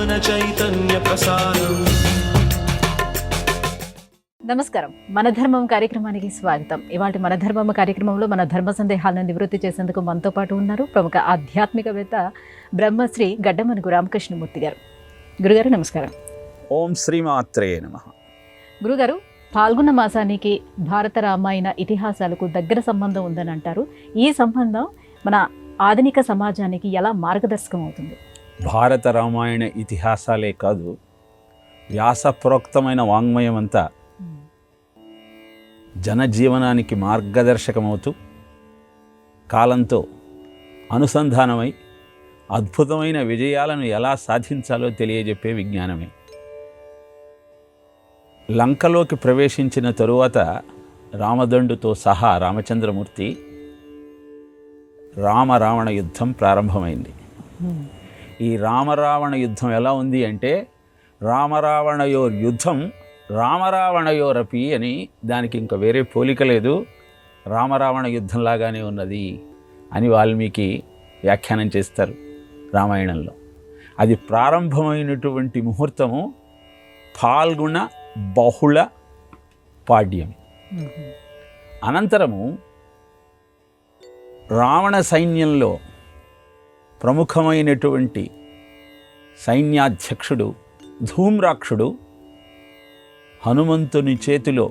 జ్ఞాన చైతన్య ప్రసారం. నమస్కారం. మన ధర్మం కార్యక్రమానికి స్వాగతం. ఇవాళ మన ధర్మం కార్యక్రమంలో మన ధర్మ సందేహాలను నివృత్తి చేసేందుకు మనతో పాటు ఉన్నారు ప్రముఖ ఆధ్యాత్మికవేత్త బ్రహ్మశ్రీ గడ్డమనుగు రామకృష్ణమూర్తి గారు. గురుగారు నమస్కారం. ఓం శ్రీమాత్రే నమః. గురుగారు, పాల్గొన్న మాసానికి భారత రామాయణ ఇతిహాసాలకు దగ్గర సంబంధం ఉందని అంటారు. ఈ సంబంధం మన ఆధునిక సమాజానికి ఎలా మార్గదర్శకం అవుతుంది? భారత రామాయణ ఇతిహాసాలే కాదు, వ్యాసప్రోక్తమైన వాంగ్మయం అంతా జనజీవనానికి మార్గదర్శకమవుతూ కాలంతో అనుసంధానమై అద్భుతమైన విజయాలను ఎలా సాధించాలో తెలియజెప్పే విజ్ఞానమే. లంకలోకి ప్రవేశించిన తరువాత రామదండుతో సహా రామచంద్రమూర్తి రామరావణ యుద్ధం ప్రారంభమైంది. ఈ రామరావణ యుద్ధం ఎలా ఉంది అంటే, రామరావణయోర్ యుద్ధం రామరావణయోరపి అని, దానికి ఇంకా వేరే పోలిక లేదు, రామరావణ యుద్ధంలాగానే ఉన్నది అని వాల్మీకి వ్యాఖ్యానం చేస్తారు రామాయణంలో. అది ప్రారంభమైనటువంటి ముహూర్తము ఫాల్గుణ బహుళ పాడ్యమి. అనంతరము రావణ సైన్యంలో ప్రముఖమైనటువంటి సైన్యాధ్యక్షుడు ధూమ్రాక్షుడు హనుమంతుని చేతిలో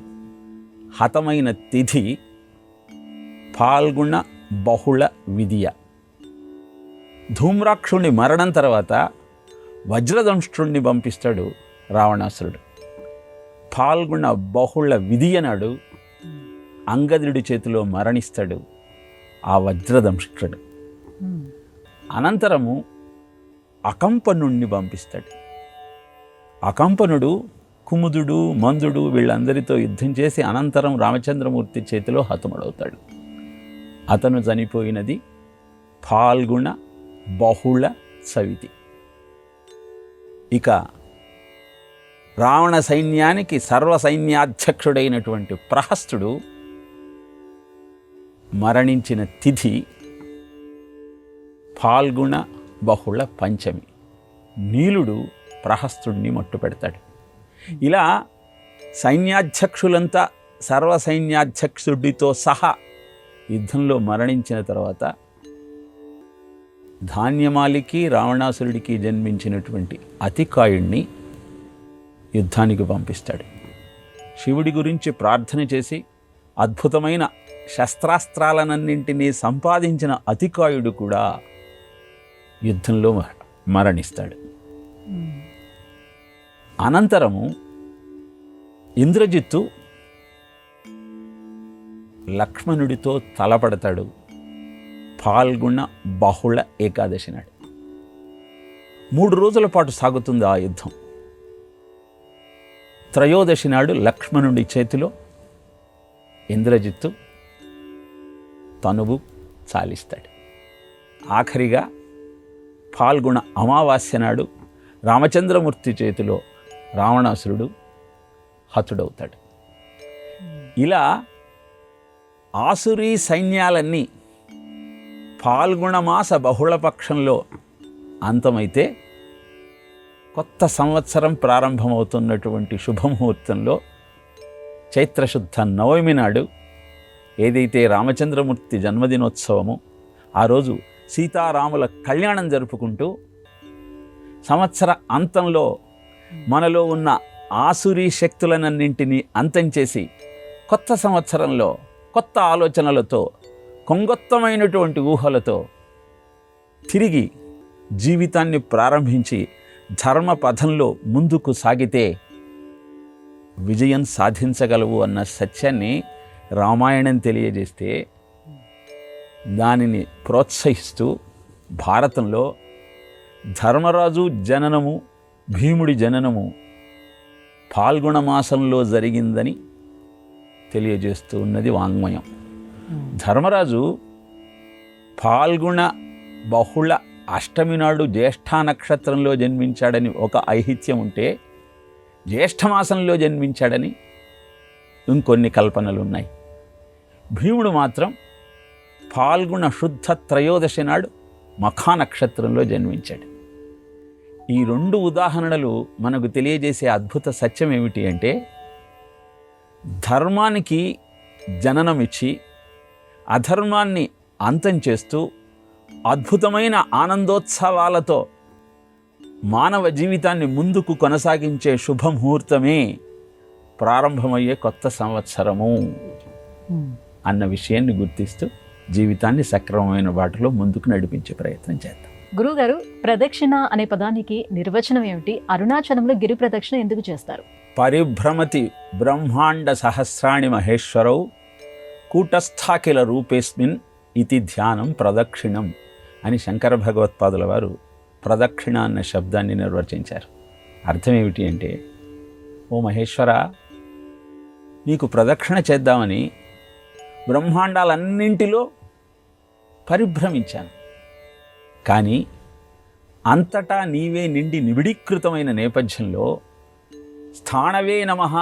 హతమైన తిథి ఫాల్గుణ బహుళ విదియ. ధూమ్రాక్షుని మరణం తర్వాత వజ్రదంష్ట్రుణ్ణి పంపిస్తాడు రావణాసురుడు. ఫాల్గుణ బహుళ విదియ నాడు అంగదుడి చేతిలో మరణిస్తాడు ఆ వజ్రదంష్ట్రుడు. అనంతరము అకంపనుణ్ణి పంపిస్తాడు. అకంపనుడు కుముదుడు, మందుడు వీళ్ళందరితో యుద్ధం చేసి అనంతరం రామచంద్రమూర్తి చేతిలో హతముడవుతాడు. అతను చనిపోయినది ఫాల్గుణ బహుళ చవితి. ఇక రావణ సైన్యానికి సర్వసైన్యాధ్యక్షుడైనటువంటి ప్రహస్తుడు మరణించిన తిథి ఫాల్గుణ బహుళ పంచమి. నీలుడు ప్రహస్తుడిని మట్టు పెడతాడు. ఇలా సైన్యాధ్యక్షులంతా సర్వసైన్యాధ్యక్షుడితో సహా యుద్ధంలో మరణించిన తర్వాత ధాన్యమాలికి రావణాసురుడికి జన్మించినటువంటి అతికాయుణ్ణి యుద్ధానికి పంపిస్తాడు. శివుడి గురించి ప్రార్థన చేసి అద్భుతమైన శస్త్రాస్త్రాలనన్నింటినీ సంపాదించిన అతికాయుడు కూడా యుద్ధంలో మరణిస్తాడు. అనంతరము ఇంద్రజిత్తు లక్ష్మణుడితో తలపడతాడు ఫాల్గుణ బహుళ ఏకాదశి నాడు. 3 రోజుల పాటు సాగుతుంది ఆ యుద్ధం. త్రయోదశి నాడు లక్ష్మణుడి చేతిలో ఇంద్రజిత్తు తనువు చాలిస్తాడు. ఆఖరిగా ఫాల్గుణ అమావాస్య నాడు రామచంద్రమూర్తి చేతిలో రావణాసురుడు హతుడవుతాడు. ఇలా ఆసురీ సైన్యాలన్నీ ఫాల్గుణమాస బహుళపక్షంలో అంతమైతే కొత్త సంవత్సరం ప్రారంభమవుతున్నటువంటి శుభముహూర్తంలో చైత్రశుద్ధ నవమి నాడు ఏదైతే రామచంద్రమూర్తి జన్మదినోత్సవమో ఆ రోజు సీతారాముల కళ్యాణం జరుపుకుంటూ సంవత్సర అంతంలో మనలో ఉన్న ఆసురీ శక్తులనన్నింటినీ అంతం చేసి కొత్త సంవత్సరంలో కొత్త ఆలోచనలతో కొంగొత్తమైనటువంటి ఊహలతో తిరిగి జీవితాన్ని ప్రారంభించి ధర్మ పథంలో ముందుకు సాగితే విజయం సాధించగలవు అన్న సత్యాన్ని రామాయణం తెలియజేస్తే దానిని ప్రోత్సహిస్తూ భారతంలో ధర్మరాజు జననము, భీముడి జననము ఫాల్గుణ మాసంలో జరిగిందని తెలియజేస్తూ ఉన్నది వాంగ్మయం. ధర్మరాజు ఫాల్గుణ బహుళ అష్టమి నాడు జ్యేష్ఠ నక్షత్రంలో జన్మించాడని ఒక ఐహిత్యం ఉంటే, జ్యేష్ఠమాసంలో జన్మించాడని ఇంకొన్ని కల్పనలు ఉన్నాయి. భీముడు మాత్రం ఫాల్గుణ శుద్ధ త్రయోదశి నాడు మఖా నక్షత్రంలో జన్మించాడు. ఈ 2 ఉదాహరణలు మనకు తెలియజేసే అద్భుత సత్యం ఏమిటి అంటే, ధర్మానికి జననమిచ్చి అధర్మాన్ని అంతం చేస్తూ అద్భుతమైన ఆనందోత్సవాలతో మానవ జీవితాన్ని ముందుకు కొనసాగించే శుభముహూర్తమే ప్రారంభమయ్యే కొత్త సంవత్సరము అన్న విషయాన్ని గుర్తిస్తూ జీవితాన్ని సక్రమమైన బాటలో ముందుకు నడిపించే ప్రయత్నం చేద్దాం. గురుగారు, ప్రదక్షిణ అనే పదానికి నిర్వచనం ఏమిటి? అరుణాచలంలో గిరి ప్రదక్షిణ ఎందుకు చేస్తారు? పరిభ్రమతి బ్రహ్మాండ సహస్రాణి మహేశ్వరౌ కూటస్థాఖిల రూపేస్మిన్ ఇతి ధ్యానం ప్రదక్షిణం అని శంకర భగవత్పాదుల వారు ప్రదక్షిణ అన్న శబ్దాన్ని నిర్వచించారు. అర్థం ఏమిటి అంటే, ఓ మహేశ్వర, నీకు ప్రదక్షిణ చేద్దామని బ్రహ్మాండాలన్నింటిలో పరిభ్రమించాను. కానీ అంతటా నీవే నిండి నిబిడీకృతమైన నేపథ్యంలో స్థాణవే నమః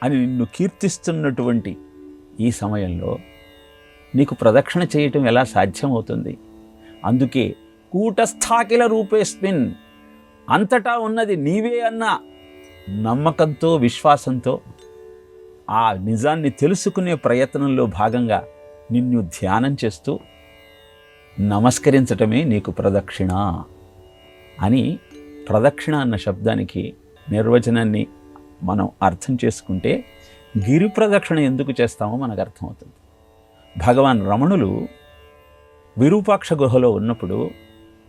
అని నిన్ను కీర్తిస్తున్నటువంటి ఈ సమయంలో నీకు ప్రదక్షిణ చేయటం ఎలా సాధ్యమవుతుంది? అందుకే కూటస్థాఖిల రూపేస్మిన్, అంతటా ఉన్నది నీవే అన్న నమ్మకంతో విశ్వాసంతో ఆ నిజాన్ని తెలుసుకునే ప్రయత్నంలో భాగంగా నిన్ను ధ్యానం చేస్తూ నమస్కరించటమే నీకు ప్రదక్షిణ అని ప్రదక్షిణ అన్న శబ్దానికి నిర్వచనాన్ని మనం అర్థం చేసుకుంటే గిరి ప్రదక్షిణ ఎందుకు చేస్తామో మనకు అర్థమవుతుంది. భగవాన్ రమణులు విరూపాక్ష గుహలో ఉన్నప్పుడు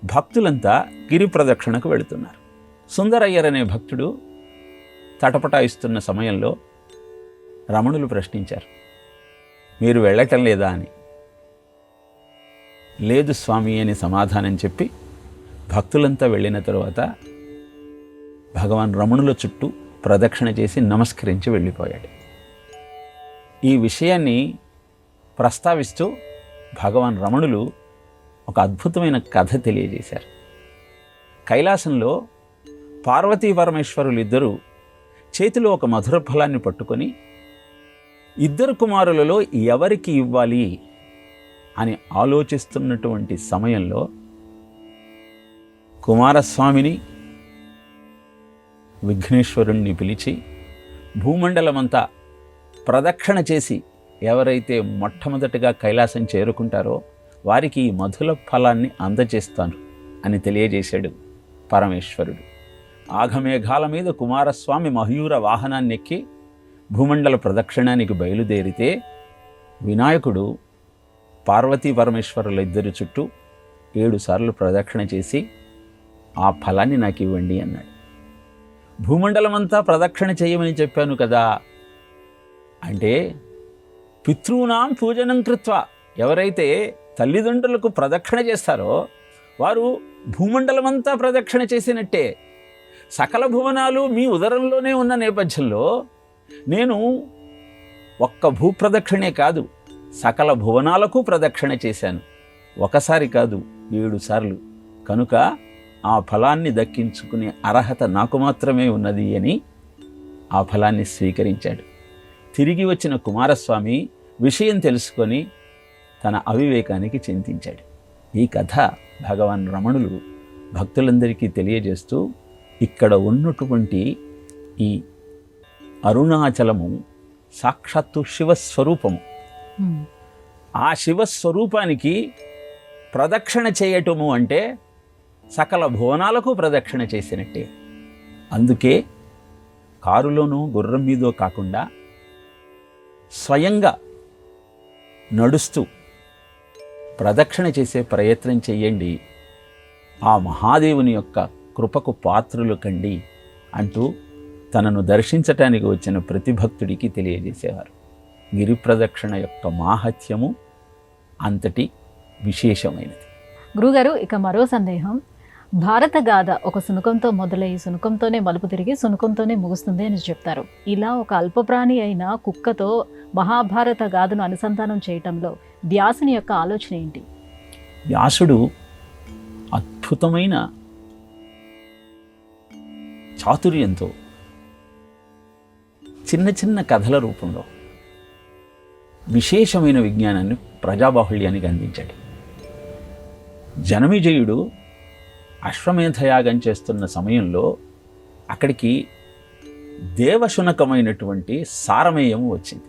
భక్తులంతా గిరి ప్రదక్షిణకు వెళుతున్నారు. సుందరయ్యర్ అనే భక్తుడు తటపటాయిస్తున్న సమయంలో రమణులు ప్రశ్నించారు, మీరు వెళ్ళటం లేదా అని. లేదు స్వామి అని సమాధానం చెప్పి భక్తులంతా వెళ్ళిన తరువాత భగవాన్ రమణుల చుట్టూ ప్రదక్షిణ చేసి నమస్కరించి వెళ్ళిపోయాడు. ఈ విషయాన్ని ప్రస్తావిస్తూ భగవాన్ రమణులు ఒక అద్భుతమైన కథ తెలియజేశారు. కైలాసంలో పార్వతీ పరమేశ్వరులు ఇద్దరు చేతిలో ఒక మధుర ఫలాన్ని పట్టుకొని 2 కుమారులలో ఎవరికి ఇవ్వాలి అని ఆలోచిస్తున్నటువంటి సమయంలో కుమారస్వామిని విఘ్నేశ్వరుణ్ణి పిలిచి భూమండలమంతా ప్రదక్షిణ చేసి ఎవరైతే మొట్టమొదటిగా కైలాసం చేరుకుంటారో వారికి ఈ మధుర ఫలాన్ని అందజేస్తాను అని తెలియజేశాడు పరమేశ్వరుడు. ఆఘమేఘాల మీద కుమారస్వామి మయూర వాహనాన్ని ఎక్కి భూమండల ప్రదక్షిణానికి బయలుదేరితే వినాయకుడు పార్వతీ పరమేశ్వరుల ఇద్దరి చుట్టూ 7 సార్లు ప్రదక్షిణ చేసి ఆ ఫలాన్ని నాకు ఇవ్వండి అన్నాడు. భూమండలమంతా ప్రదక్షిణ చేయమని చెప్పాను కదా అంటే, పితృనాం పూజనం కృత్వా, ఎవరైతే తల్లిదండ్రులకు ప్రదక్షిణ చేస్తారో వారు భూమండలమంతా ప్రదక్షిణ చేసినట్టే. సకల భువనాలు మీ ఉదరంలోనే ఉన్న నేపథ్యంలో నేను ఒక్క భూప్రదక్షిణే కాదు, సకల భువనాలకు ప్రదక్షిణ చేశాను. ఒకసారి కాదు, 7 సార్లు. కనుక ఆ ఫలాన్ని దక్కించుకునే అర్హత నాకు మాత్రమే ఉన్నది అని ఆ ఫలాన్ని స్వీకరించాడు. తిరిగి వచ్చిన కుమారస్వామి విషయం తెలుసుకొని తన అవివేకానికి చింతించాడు. ఈ కథ భగవాన్ రమణులు భక్తులందరికీ తెలియజేస్తూ, ఇక్కడ ఉన్నటువంటి ఈ అరుణాచలము సాక్షాత్తు శివస్వరూపము. ఆ శివస్వరూపానికి ప్రదక్షిణ చేయటము అంటే సకల భువనాలకు ప్రదక్షిణ చేసినట్టే. అందుకే కారులోనూ గుర్రం మీదో కాకుండా స్వయంగా నడుస్తూ ప్రదక్షిణ చేసే ప్రయత్నం చెయ్యండి, ఆ మహాదేవుని యొక్క కృపకు పాత్రులు కండి అంటూ తనను దర్శించటానికి వచ్చిన ప్రతి భక్తుడికి తెలియజేసేవారు. గిరి ప్రదక్షిణ యొక్క మాహాత్మ్యము అంతటి విశేషమైనది. గురుగారు, ఇక మరో సందేహం. భారత గాథ ఒక శునకంతో మొదలై శునకంతోనే మలుపు తిరిగి శునకంతోనే ముగుస్తుంది అని చెప్తారు. ఇలా ఒక అల్పప్రాణి అయిన కుక్కతో మహాభారత గాథను అనుసంధానం చేయటంలో వ్యాసుని యొక్క ఆలోచన ఏంటి? వ్యాసుడు అద్భుతమైన చాతుర్యంతో చిన్న చిన్న కథల రూపంలో విశేషమైన విజ్ఞానాన్ని ప్రజాబాహుళ్యానికి అందించాడు. జనమేజయుడు అశ్వమేధయాగం చేస్తున్న సమయంలో అక్కడికి దేవశునకమైనటువంటి సారమేయము వచ్చింది.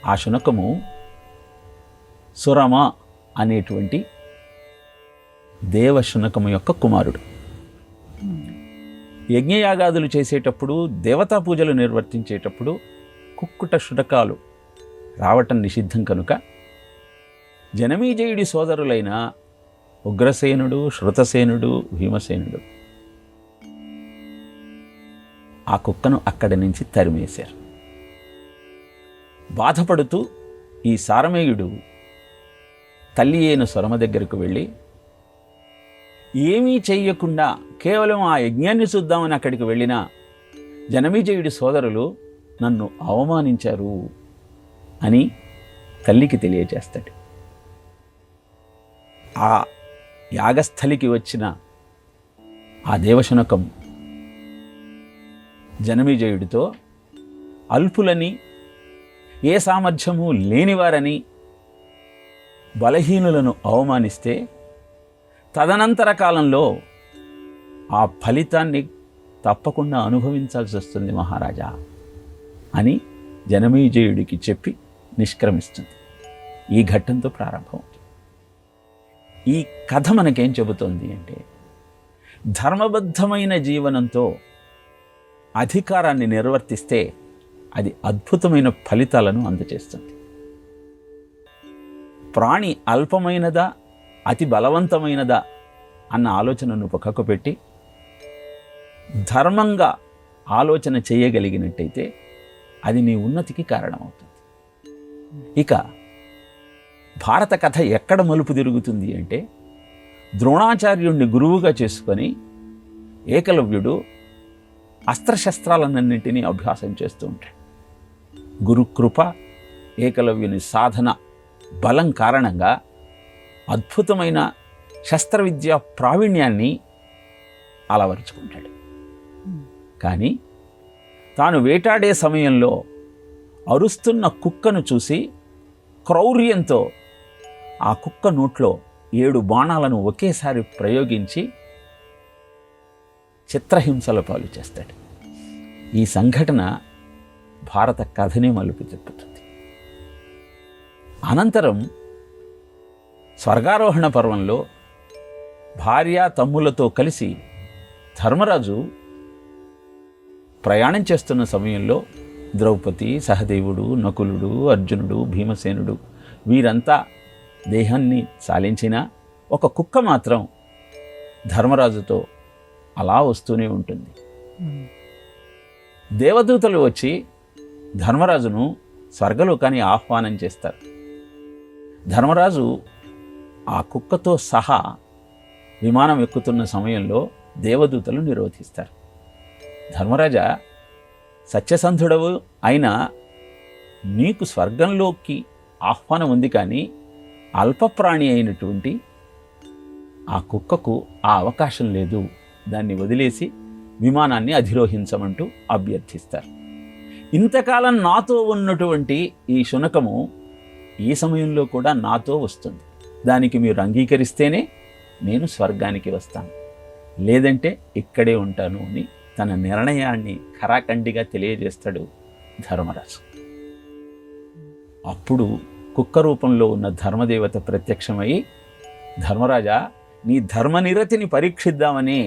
ఆ శునకము సురమ అనేటువంటి దేవశునకము యొక్క కుమారుడు. యజ్ఞయాగాదులు చేసేటప్పుడు, దేవతా పూజలు నిర్వర్తించేటప్పుడు కుక్కుట శునకాలు రావటం నిషిద్ధం కనుక జనమేజయుడి సోదరులైన ఉగ్రసేనుడు, శృతసేనుడు, భీమసేనుడు ఆ కుక్కను అక్కడి నుంచి తరిమేశారు. బాధపడుతూ ఈ సారమేయుడు తల్లి అయిన సురమ దగ్గరకు వెళ్ళి, ఏమీ చెయ్యకుండా కేవలం ఆ యజ్ఞాన్ని చూద్దామని అక్కడికి వెళ్ళిన జనమేజయుడి సోదరులు నన్ను అవమానించారు అని తల్లికి తెలియజేస్తాడు. ఆ యాగస్థలికి వచ్చిన ఆ దేవశునకం జనమేజయుడితో అల్పులని, ఏ సామర్థ్యము లేనివారని, బలహీనులను అవమానిస్తే తదనంతర కాలంలో ఆ ఫలితాన్ని తప్పకుండా అనుభవించాల్సి వస్తుంది మహారాజా అని జనమేజయుడికి చెప్పి నిష్క్రమిస్తుంది. ఈ ఘట్టంతో ప్రారంభం. ఈ కథ మనకేం చెబుతోంది అంటే, ధర్మబద్ధమైన జీవనంతో అధికారాన్ని నిర్వర్తిస్తే అది అద్భుతమైన ఫలితాలను అందజేస్తుంది. ప్రాణి అల్పమైనదా, అతి బలవంతమైనదా అన్న ఆలోచనను పక్కకు పెట్టి ధర్మంగా ఆలోచన చేయగలిగినట్టయితే అది నీ ఉన్నతికి కారణమవుతుంది. ఇక భారత కథ ఎక్కడ మలుపు తిరుగుతుంది అంటే, ద్రోణాచార్యుణ్ణి గురువుగా చేసుకొని ఏకలవ్యుడు అస్త్రశస్త్రాలన్నింటినీ అభ్యాసం చేస్తూ ఉంటాడు. గురుకృప, ఏకలవ్యుని సాధన బలం కారణంగా అద్భుతమైన శస్త్రవిద్య ప్రావీణ్యాన్ని అలవరుచుకుంటాడు. కానీ తాను వేటాడే సమయంలో అరుస్తున్న కుక్కను చూసి క్రౌర్యంతో ఆ కుక్క నోట్లో 7 బాణాలను ఒకేసారి ప్రయోగించి చిత్రహింసల పాలు చేస్తాడు. ఈ సంఘటన భారత కథనే మలుపు తిప్పుతుంది. అనంతరం స్వర్గారోహణ పర్వంలో భార్య తమ్ములతో కలిసి ధర్మరాజు ప్రయాణం చేస్తున్న సమయంలో ద్రౌపది, సహదేవుడు, నకులుడు, అర్జునుడు, భీమసేనుడు వీరంతా దేహాన్ని సాలించిన ఒక కుక్క మాత్రం ధర్మరాజుతో అలా వస్తూనే ఉంటుంది. దేవదూతలు వచ్చి ధర్మరాజును స్వర్గలోకాన్ని ఆహ్వానం చేస్తారు. ధర్మరాజు ఆ కుక్కతో సహా విమానం ఎక్కుతున్న సమయంలో దేవదూతలు నిరోధిస్తారు. ధర్మరాజా, సత్యసంధుడవు అయినా నీకు స్వర్గంలోకి ఆహ్వానం ఉంది, కానీ అల్పప్రాణి అయినటువంటి ఆ కుక్కకు ఆ అవకాశం లేదు, దాన్ని వదిలేసి విమానాన్ని అధిరోహించమంటూ అభ్యర్థిస్తారు. ఇంతకాలం నాతో ఉన్నటువంటి ఈ శునకము ఈ సమయంలో కూడా నాతో వస్తుంది. దానికి మీరు అంగీకరిస్తేనే నేను స్వర్గానికి వస్తాను, లేదంటే ఇక్కడే ఉంటాను అని తన నిర్ణయాన్ని ఖరాఖండిగా తెలియజేస్తాడు ధర్మరాజు. అప్పుడు కుక్క రూపంలో ఉన్న ధర్మదేవత ప్రత్యక్షమై, ధర్మరాజా, నీ ధర్మనిరతిని పరీక్షిద్దామని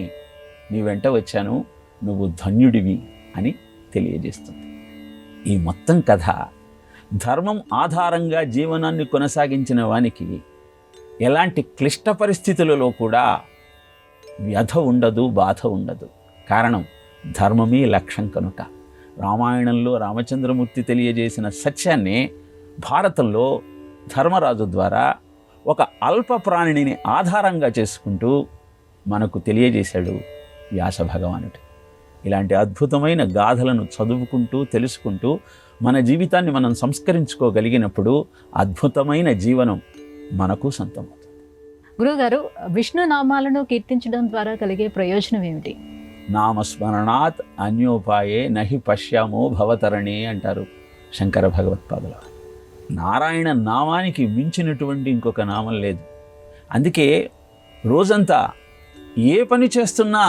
నీ వెంట వచ్చాను, నువ్వు ధన్యుడివి అని తెలియజేస్తుంది. ఈ మొత్తం కథ ధర్మం ఆధారంగా జీవనాన్ని కొనసాగించిన వానికి ఎలాంటి క్లిష్ట పరిస్థితులలో కూడా వ్యధ ఉండదు, బాధ ఉండదు. కారణం ధర్మమే లక్ష్యం కనుక. రామాయణంలో రామచంద్రమూర్తి తెలియజేసిన సత్యాన్ని భారతంలో ధర్మరాజు ద్వారా ఒక అల్ప ప్రాణిని ఆధారంగా చేసుకుంటూ మనకు తెలియజేశాడు వ్యాస భగవానుడు. ఇలాంటి అద్భుతమైన గాథలను చదువుకుంటూ తెలుసుకుంటూ మన జీవితాన్ని మనం సంస్కరించుకోగలిగినప్పుడు అద్భుతమైన జీవనం మనకు సొంతమవుతుంది. గురువుగారు, విష్ణు నామాలను కీర్తించడం ద్వారా కలిగే ప్రయోజనం ఏమిటి? నామస్మరణాత్ అన్యోపాయే నహి పశ్యామో భవతరణే అంటారు శంకర భగవత్పాదుల. నారాయణ నామానికి మించినటువంటి ఇంకొక నామం లేదు. అందుకే రోజంతా ఏ పని చేస్తున్నా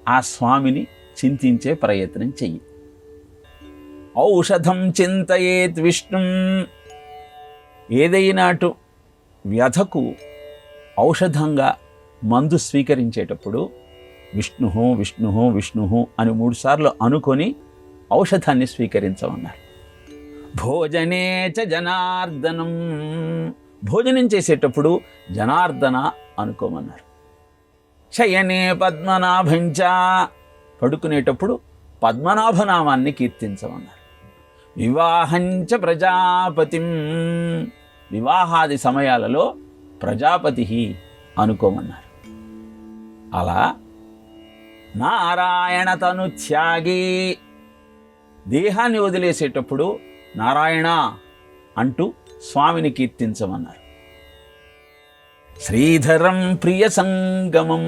ఆ స్వామిని చింతించే ప్రయత్నం చెయ్యి. ఔషధం చింతయేత్ విష్ణుం, ఏదైనా వ్యధకు ఔషధంగా మందు స్వీకరించేటప్పుడు విష్ణు విష్ణు విష్ణు అని 3 సార్లు అనుకొని ఔషధాన్ని స్వీకరించమన్నారు. భోజనే చ జనార్దనం, భోజనం చేసేటప్పుడు జనార్దన అనుకోమన్నారు. శయనే పద్మనాభంచ, పడుకునేటప్పుడు పద్మనాభనామాన్ని కీర్తించమన్నారు. వివాహంచ ప్రజాపతిం, వివాహాది సమయాలలో ప్రజాపతి అనుకోమన్నారు. అలా నారాయణ తను త్యాగి, దేహాన్ని వదిలేసేటప్పుడు నారాయణ అంటూ స్వామిని కీర్తించమన్నారు. శ్రీధరం ప్రియ సంగమం,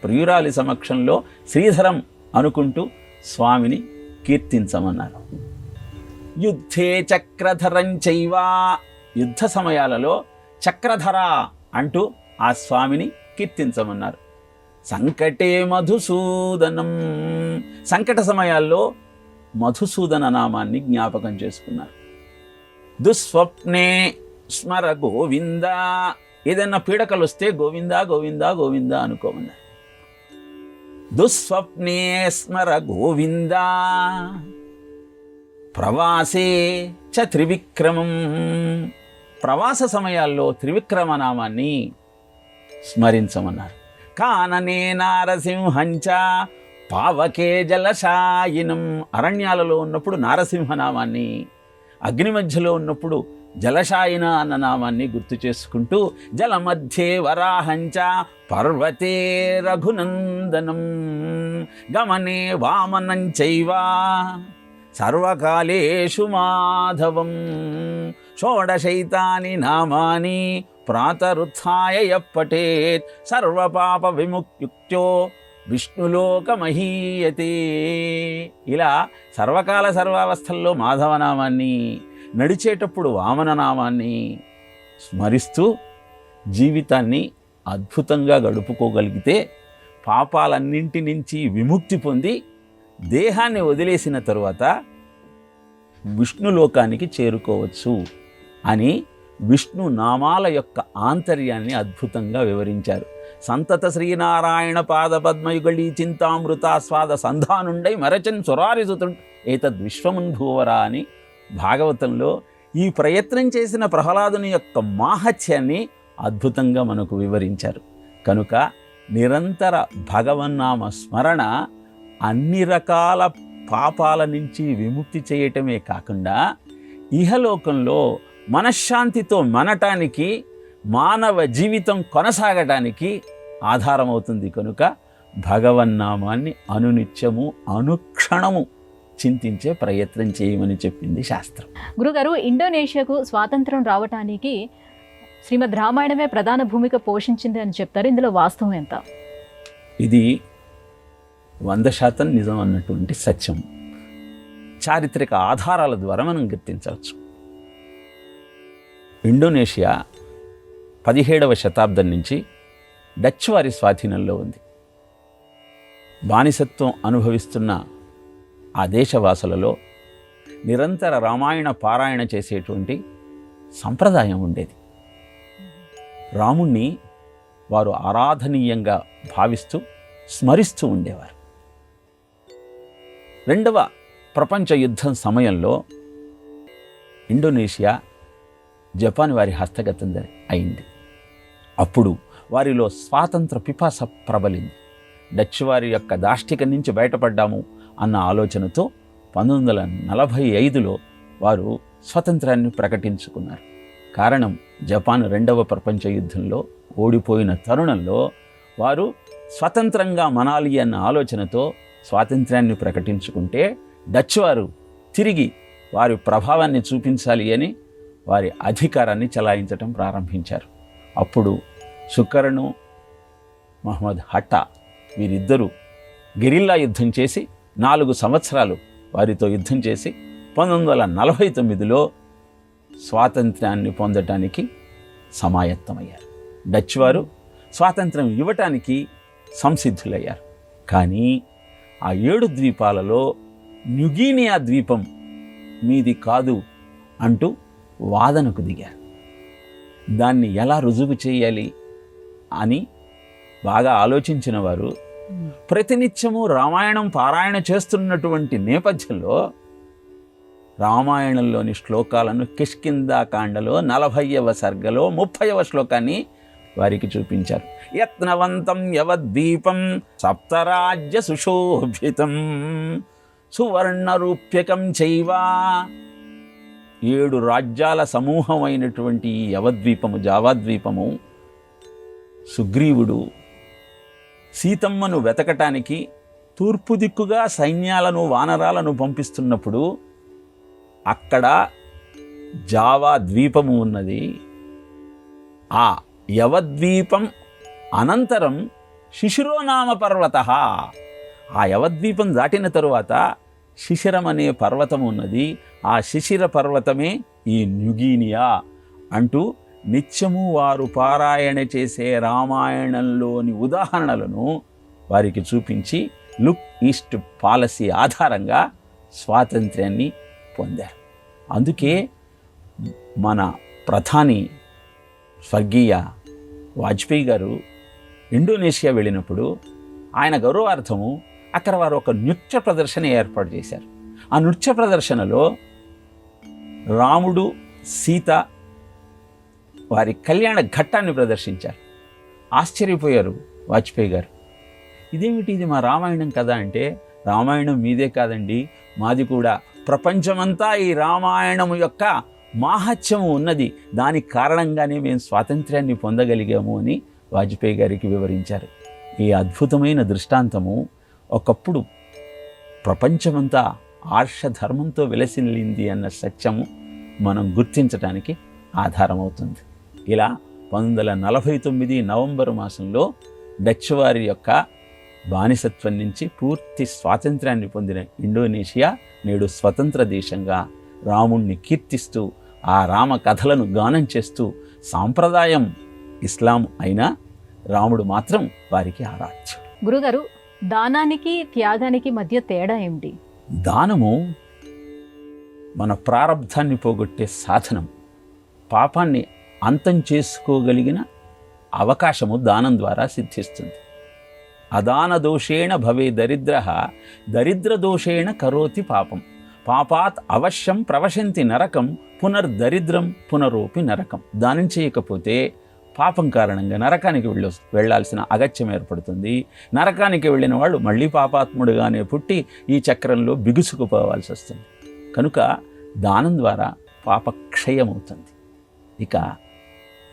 ప్రియురాలి సమక్షంలో శ్రీధరం అనుకుంటూ స్వామిని కీర్తించమన్నారు. యుద్ధే చక్రధరం చైవా, యుద్ధ సమయాలలో చక్రధర అంటూ ఆ స్వామిని కీర్తించమన్నారు. సంకటే మధుసూదనం, సంకట సమయాల్లో మధుసూదన నామాన్ని జ్ఞాపకం చేసుకున్నారు. దుస్వప్నే స్మర గోవింద, ఏదైనా పీడకలు వస్తే గోవింద గోవింద గోవింద అనుకోమన్నారు. దుస్వప్నే స్మర గోవింద, ప్రవాసే చ త్రివిక్రమం, ప్రవాస సమయాల్లో త్రివిక్రమ నామాన్ని స్మరించమన్నారు. కాననే నారసింహంచ పావకే జలశాయినం, అరణ్యాలలో ఉన్నప్పుడు నారసింహనామాన్ని, అగ్ని మధ్యలో ఉన్నప్పుడు జలశాయిన అన్న నామాన్ని గుర్తు చేసుకుంటూ జలమధ్యే వరాహంచ పర్వతే రఘునందనం గమనే వామనం చైవా సర్వకాలేషు మాధవం షోడశైతాని నామాని ప్రాతరుత్థాయ యప్పటేత్ సర్వపాప విముక్త్యో విష్ణులోకమహీయతే. ఇలా సర్వకాల సర్వావస్థల్లో మాధవనామాన్ని, నడిచేటప్పుడు వామననామాన్ని స్మరిస్తూ జీవితాన్ని అద్భుతంగా గడుపుకోగలిగితే పాపాలన్నింటి నుంచి విముక్తి పొంది దేహాన్ని వదిలేసిన తరువాత విష్ణులోకానికి చేరుకోవచ్చు అని విష్ణు నామాల యొక్క ఆంతర్యాన్ని అద్భుతంగా వివరించారు. సంతత శ్రీనారాయణ పాద పద్మయుగళీ చింతామృతాస్వాద సంధానుండై మరచన్ సురారిసుతుడు ఏతద్ విశ్వమున్భూవరా అని భాగవతంలో ఈ ప్రయత్నం చేసిన ప్రహ్లాదుని యొక్క మాహత్యాన్ని అద్భుతంగా మనకు వివరించారు. కనుక నిరంతర భగవన్నామ స్మరణ అన్ని రకాల పాపాల నుంచి విముక్తి చేయటమే కాకుండా ఇహలోకంలో మనశ్శాంతితో మనటానికి, మానవ జీవితం కొనసాగటానికి ఆధారమవుతుంది. కనుక భగవన్నామాన్ని అనునిత్యము అనుక్షణము చింతించే ప్రయత్నం చేయమని చెప్పింది శాస్త్రం. గురుగారు, ఇండోనేషియాకు స్వాతంత్రం రావటానికి శ్రీమద్ రామాయణమే ప్రధాన భూమిక పోషించింది అని చెప్తారు. ఇందులో వాస్తవం ఎంత? ఇది 100% నిజం అన్నటువంటి సత్యం. చారిత్రక ఆధారాల ద్వారా మనం గుర్తించవచ్చు. ఇండోనేషియా 17వ శతాబ్దం నుంచి డచ్ వారి స్వాధీనంలో ఉంది. బానిసత్వం అనుభవిస్తున్న ఆ దేశవాసులలో నిరంతర రామాయణ పారాయణ చేసేటువంటి సంప్రదాయం ఉండేది. రాముణ్ణి వారు ఆరాధనీయంగా భావిస్తూ స్మరిస్తూ ఉండేవారు. 2వ ప్రపంచ యుద్ధం సమయంలో ఇండోనేషియా జపాన్ వారి హస్తగతం అయింది. అప్పుడు వారిలో స్వాతంత్ర పిపాస ప్రబలింది. డచ్ వారి యొక్క దాష్టిక నుంచి బయటపడ్డాము అన్న ఆలోచనతో 1945లో వారు స్వతంత్రాన్ని ప్రకటించుకున్నారు. కారణం, జపాన్ 2వ ప్రపంచ యుద్ధంలో ఓడిపోయిన తరుణంలో వారు స్వతంత్రంగా మనాలి అన్న ఆలోచనతో స్వాతంత్ర్యాన్ని ప్రకటించుకుంటే డచ్ వారు తిరిగి వారి ప్రభావాన్ని చూపించాలి అని వారి అధికారాన్ని చలాయించటం ప్రారంభించారు. అప్పుడు సుకర్ణు, మహమ్మద్ హట్టా వీరిద్దరూ గెరిల్లా యుద్ధం చేసి 4 సంవత్సరాలు వారితో యుద్ధం చేసి 1949లో స్వాతంత్ర్యాన్ని పొందటానికి సమాయత్తమయ్యారు. డచ్ వారు స్వాతంత్రం ఇవ్వటానికి సంసిద్ధులయ్యారు. కానీ ఆ 7 ద్వీపాలలో న్యూగినియా ద్వీపం మీది కాదు అంటూ వాదనకు దిగారు. దాన్ని ఎలా రుజువు చేయాలి అని బాగా ఆలోచించిన వారు ప్రతినిత్యము రామాయణం పారాయణ చేస్తున్నటువంటి నేపథ్యంలో రామాయణంలోని శ్లోకాలను కిష్కింధాకాండలో 40వ సర్గలో 30వ శ్లోకాన్ని వారికి చూపించారు. యత్నవంతం యవద్వీపం సప్తరాజ్య సుశోభితం సువర్ణరూప్యకం చైవా. 7 రాజ్యాల సమూహమైనటువంటి ఈ యవద్వీపము, జావాద్వీపము, సుగ్రీవుడు సీతమ్మను వెతకటానికి తూర్పు దిక్కుగా సైన్యాలను, వానరాలను పంపిస్తున్నప్పుడు అక్కడ జావా ద్వీపము ఉన్నది. ఆ యవద్వీపం అనంతరం శిశిరోనామ పర్వత. ఆ యవద్వీపం దాటిన తరువాత శిశిరం అనే పర్వతం ఉన్నది. ఆ శిశిర పర్వతమే ఈ న్యూగినియా అంటూ నిత్యము వారు పారాయణ చేసే రామాయణంలోని ఉదాహరణలను వారికి చూపించి లుక్ ఈస్ట్ పాలసీ ఆధారంగా స్వాతంత్ర్యాన్ని పొందారు. అందుకే మన ప్రధాని స్వర్గీయ వాజ్పేయి గారు ఇండోనేషియా వెళ్ళినప్పుడు ఆయన గౌరవార్థము అక్కడ వారు ఒక నృత్య ప్రదర్శన ఏర్పాటు చేశారు. ఆ నృత్య ప్రదర్శనలో రాముడు, సీత వారి కళ్యాణ ఘట్టాన్ని ప్రదర్శించారు. ఆశ్చర్యపోయారు వాజ్పేయి గారు. ఇదేమిటి, ఇది మా రామాయణం కదా అంటే, రామాయణం మీదే కాదండి, మాది కూడా. ప్రపంచమంతా ఈ రామాయణం యొక్క మాహత్యము ఉన్నది, దానికి కారణంగానే మేము స్వాతంత్ర్యాన్ని పొందగలిగాము అని వాజ్పేయి గారికి వివరించారు. ఈ అద్భుతమైన దృష్టాంతము ఒకప్పుడు ప్రపంచమంతా ఆర్షధర్మంతో విలసిల్లింది అన్న సత్యము మనం గుర్తించడానికి ఆధారమవుతుంది. ఇలా 1949 నవంబర్ మాసంలో డచ్ వారి యొక్క బానిసత్వం నుంచి పూర్తి స్వాతంత్ర్యాన్ని పొందిన ఇండోనేషియా నేడు స్వతంత్ర దేశంగా రాముణ్ణి కీర్తిస్తూ ఆ రామ కథలను గానం చేస్తూ సాంప్రదాయం ఇస్లాం అయినా రాముడు మాత్రం వారికి ఆరాధ్యుడు. గురుగారు, దానానికి త్యాగానికి మధ్య తేడా ఏమిటి? దానము మన ప్రారబ్ధాన్ని పోగొట్టే సాధనం. పాపాన్ని అంతం చేసుకోగలిగిన అవకాశము దానం ద్వారా సిద్ధిస్తుంది. అదాన దోషేణ భవే దరిద్ర, దరిద్ర దోషేణ కరోతి పాపం, పాపాత్ అవశ్యం ప్రవశంతి నరకం, పునర్దరిద్రం పునరోపి నరకం. దానం చేయకపోతే పాపం కారణంగా నరకానికి వెళ్ళాల్సిన అగత్యం ఏర్పడుతుంది. నరకానికి వెళ్ళిన వాళ్ళు మళ్ళీ పాపాత్ముడుగానే పుట్టి ఈ చక్రంలో బిగుసుకుపోవాల్సి వస్తుంది. కనుక దానం ద్వారా పాపక్షయమవుతుంది. ఇక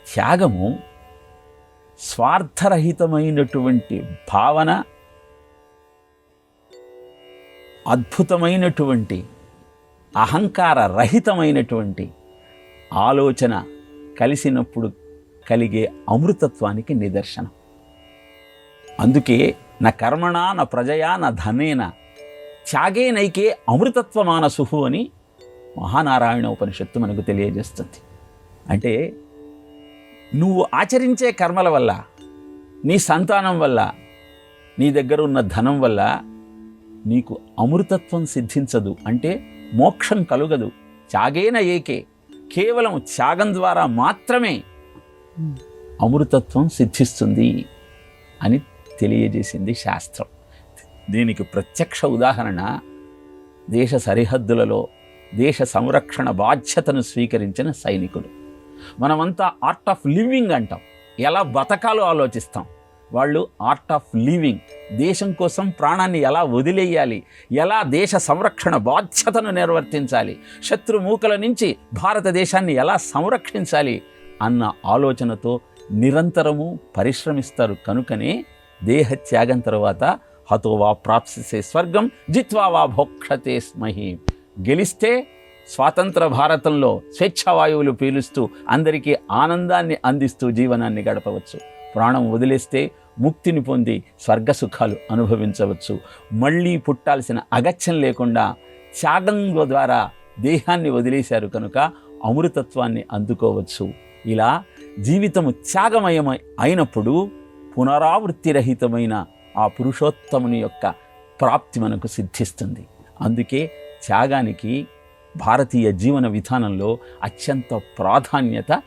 త్యాగము స్వార్థరహితమైనటువంటి భావన, అద్భుతమైనటువంటి అహంకార రహితమైనటువంటి ఆలోచన కలిసినప్పుడు కలిగే అమృతత్వానికి నిదర్శనం. అందుకే నా కర్మణా నా ప్రజయా నా ధనేన త్యాగేనైకే అమృతత్వమానసుహు అని మహానారాయణ ఉపనిషత్తు మనకు తెలియజేస్తుంది. అంటే నువ్వు ఆచరించే కర్మల వల్ల, నీ సంతానం వల్ల, నీ దగ్గర ఉన్న ధనం వల్ల నీకు అమృతత్వం సిద్ధించదు, అంటే మోక్షం కలుగదు. త్యాగేన ఏకే, కేవలం త్యాగం ద్వారా మాత్రమే అమృతత్వం సిద్ధిస్తుంది అని తెలియజేసింది శాస్త్రం. దీనికి ప్రత్యక్ష ఉదాహరణ దేశ సరిహద్దులలో దేశ సంరక్షణ బాధ్యతను స్వీకరించిన సైనికుడు. మనమంతా ఆర్ట్ ఆఫ్ లివింగ్ అంటాం, ఎలా బతకాలో ఆలోచిస్తాం. వాళ్ళు ఆర్ట్ ఆఫ్ లివింగ్, దేశం కోసం ప్రాణాన్ని ఎలా వదిలేయాలి, ఎలా దేశ సంరక్షణ బాధ్యతను నిర్వర్తించాలి, శత్రుమూకల నుంచి భారతదేశాన్ని ఎలా సంరక్షించాలి అన్న ఆలోచనతో నిరంతరము పరిశ్రమిస్తారు. కనుకనే దేహత్యాగం తర్వాత హతో వా ప్రాప్స్యతే స్వర్గం జిత్వా వా భోక్షతే స్మహి. గెలిస్తే స్వాతంత్ర భారతంలో స్వేచ్ఛావాయువులు పీలుస్తూ అందరికీ ఆనందాన్ని అందిస్తూ జీవనాన్ని గడపవచ్చు. ప్రాణం వదిలేస్తే ముక్తిని పొంది స్వర్గ సుఖాలు అనుభవించవచ్చు. మళ్ళీ పుట్టాల్సిన అగత్యం లేకుండా త్యాగం ద్వారా దేహాన్ని వదిలేశారు కనుక అమృతత్వాన్ని అందుకోవచ్చు. ఇలా జీవితము త్యాగమయమై అయినప్పుడు పునరావృత్తిరహితమైన ఆ పురుషోత్తముని యొక్క ప్రాప్తి మనకు సిద్ధిస్తుంది. అందుకే త్యాగానికి భారతీయ జీవన విధానంలో అత్యంత ప్రాధాన్యత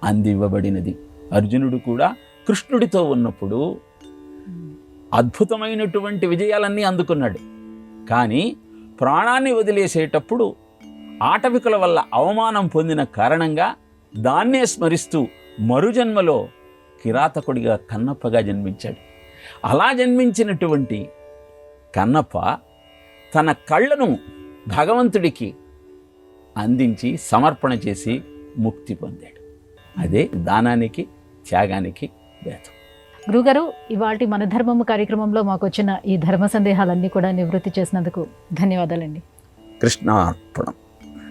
అందివ్వబడినది. అర్జునుడు కూడా కృష్ణుడితో ఉన్నప్పుడు అద్భుతమైనటువంటి విజయాలన్నీ అందుకున్నాడు. కానీ ప్రాణాన్ని వదిలేసేటప్పుడు ఆటవికుల వల్ల అవమానం పొందిన కారణంగా దాన్నే స్మరిస్తూ మరుజన్మలో కిరాతకుడిగా కన్నప్పగా జన్మించాడు. అలా జన్మించినటువంటి కన్నప్ప తన కళ్ళను భగవంతుడికి అందించి సమర్పణ చేసి ముక్తి పొందాడు. అదే దానానికి త్యాగానికి భేదం. గురుగారు, ఇవాళ మన ధర్మము కార్యక్రమంలో మాకు వచ్చిన ఈ ధర్మ సందేహాలన్నీ కూడా నివృత్తి చేసినందుకు ధన్యవాదాలండి. కృష్ణార్పణం.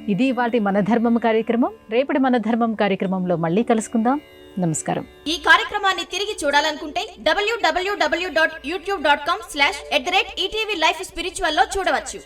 ఇది ఇవాళ మన ధర్మము కార్యక్రమం. రేపటి మన ధర్మం కార్యక్రమంలో మళ్ళీ కలుసుకుందాం. నమస్కారం. ఈ కార్యక్రమాన్ని తిరిగి చూడాలనుకుంటే www.youtube.com/ETV Life Spiritual లో చూడవచ్చు.